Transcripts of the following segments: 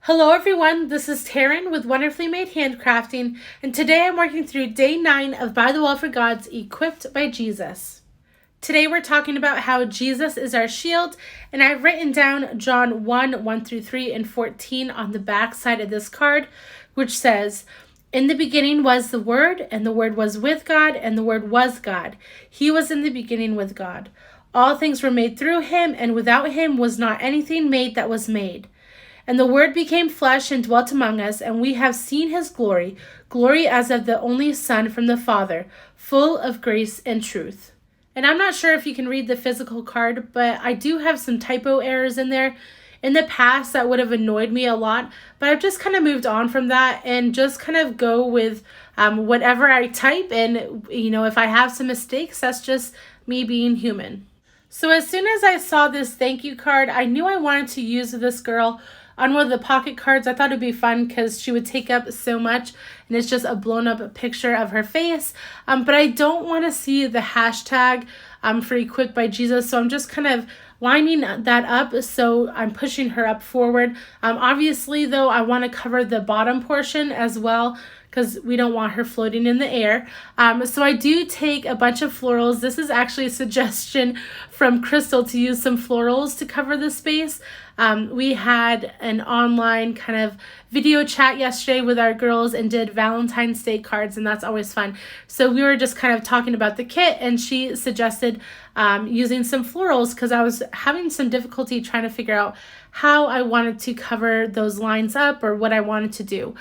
Hello everyone, this is Taryn with Wonderfully Made Handcrafting, and today I'm working through day 9 of By the Wall for God's Equipped by Jesus. Today we're talking about how Jesus is our shield, and I've written down John 1 through 3, and 14 on the back side of this card, which says, "In the beginning was the Word, and the Word was with God, and the Word was God. He was in the beginning with God. All things were made through him, and without him was not anything made that was made. And the Word became flesh and dwelt among us, and we have seen his glory, glory as of the only Son from the Father, full of grace and truth." And I'm not sure if you can read the physical card, but I do have some typo errors in there. In the past, that would have annoyed me a lot, but I've just kind of moved on from that and just kind of go with whatever I type. And, if I have some mistakes, that's just me being human. So as soon as I saw this thank you card, I knew I wanted to use this girl on one of the pocket cards. I thought it'd be fun because she would take up so much, and it's just a blown up picture of her face. But I don't want to see the hashtag for Equipped by Jesus, so I'm just kind of lining that up, so I'm pushing her up forward. Obviously, though, I want to cover the bottom portion as well, because we don't want her floating in the air. So I do take a bunch of florals. This is actually a suggestion from Crystal to use some florals to cover the space. We had an online kind of video chat yesterday with our girls and did Valentine's Day cards, and that's always fun. So we were just kind of talking about the kit, and she suggested using some florals because I was having some difficulty trying to figure out how I wanted to cover those lines up or what I wanted to do.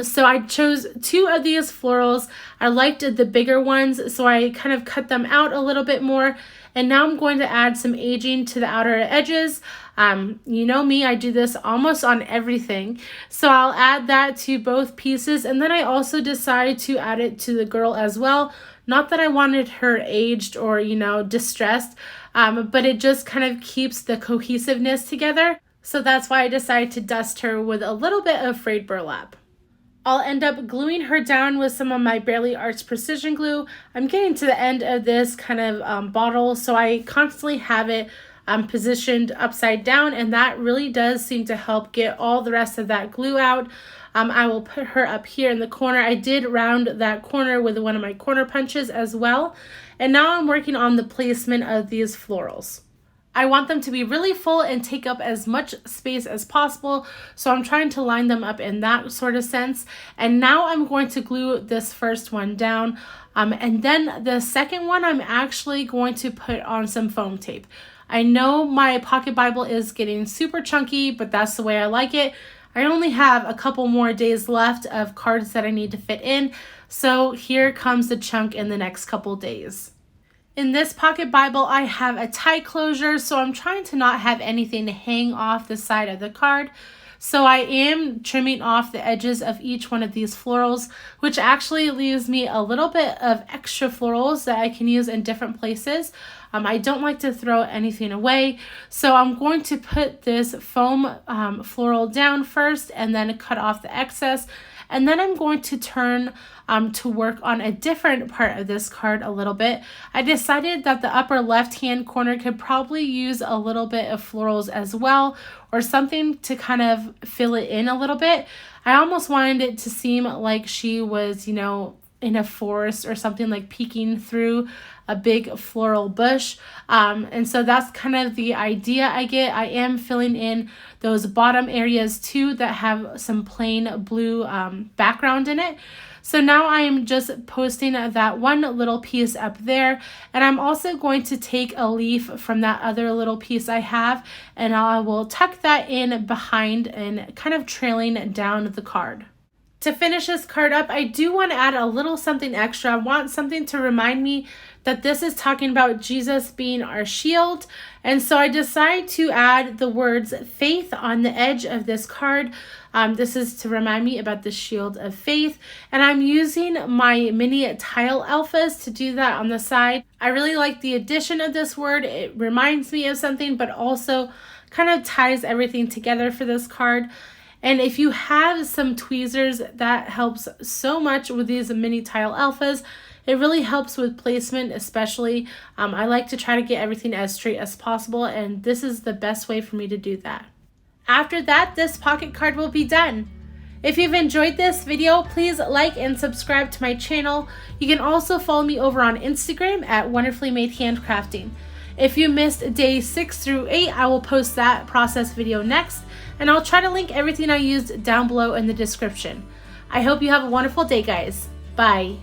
So I chose 2 of these florals. I liked the bigger ones, so I kind of cut them out a little bit more. And now I'm going to add some aging to the outer edges. You know me, I do this almost on everything. So I'll add that to both pieces. And then I also decided to add it to the girl as well. Not that I wanted her aged or, distressed, but it just kind of keeps the cohesiveness together. So that's why I decided to dust her with a little bit of frayed burlap. I'll end up gluing her down with some of my Barely Arts precision glue. I'm getting to the end of this kind of bottle, so I constantly have it positioned upside down, and that really does seem to help get all the rest of that glue out. I will put her up here in the corner. I did round that corner with one of my corner punches as well. And now I'm working on the placement of these florals. I want them to be really full and take up as much space as possible, so I'm trying to line them up in that sort of sense. And now I'm going to glue this first one down, and then the second one I'm actually going to put on some foam tape. I know my pocket Bible is getting super chunky, but that's the way I like it. I only have a couple more days left of cards that I need to fit in, so here comes the chunk in the next couple days. In this pocket Bible, I have a tight closure, so I'm trying to not have anything hang off the side of the card. So I am trimming off the edges of each one of these florals, which actually leaves me a little bit of extra florals that I can use in different places. I don't like to throw anything away, so I'm going to put this foam floral down first and then cut off the excess. And then I'm going to turn to work on a different part of this card a little bit. I decided that the upper left-hand corner could probably use a little bit of florals as well, or something to kind of fill it in a little bit. I almost wanted it to seem like she was, in a forest or something, like peeking through a big floral bush. And so that's kind of the idea I get. I am filling in those bottom areas too that have some plain blue background in it. So now I am just posting that one little piece up there, and I'm also going to take a leaf from that other little piece I have, and I will tuck that in behind and kind of trailing down the card. To finish this card up, I do want to add a little something extra. I want something to remind me that this is talking about Jesus being our shield. And so I decided to add the words faith on the edge of this card. This is to remind me about the shield of faith. And I'm using my mini tile alphas to do that on the side. I really like the addition of this word. It reminds me of something, but also kind of ties everything together for this card. And if you have some tweezers, that helps so much with these mini tile alphas. It really helps with placement, especially. I like to try to get everything as straight as possible, and this is the best way for me to do that. After that, this pocket card will be done. If you've enjoyed this video, please like and subscribe to my channel. You can also follow me over on Instagram at Wonderfully Made Handcrafting. If you missed day 6 through 8, I will post that process video next, and I'll try to link everything I used down below in the description. I hope you have a wonderful day, guys. Bye.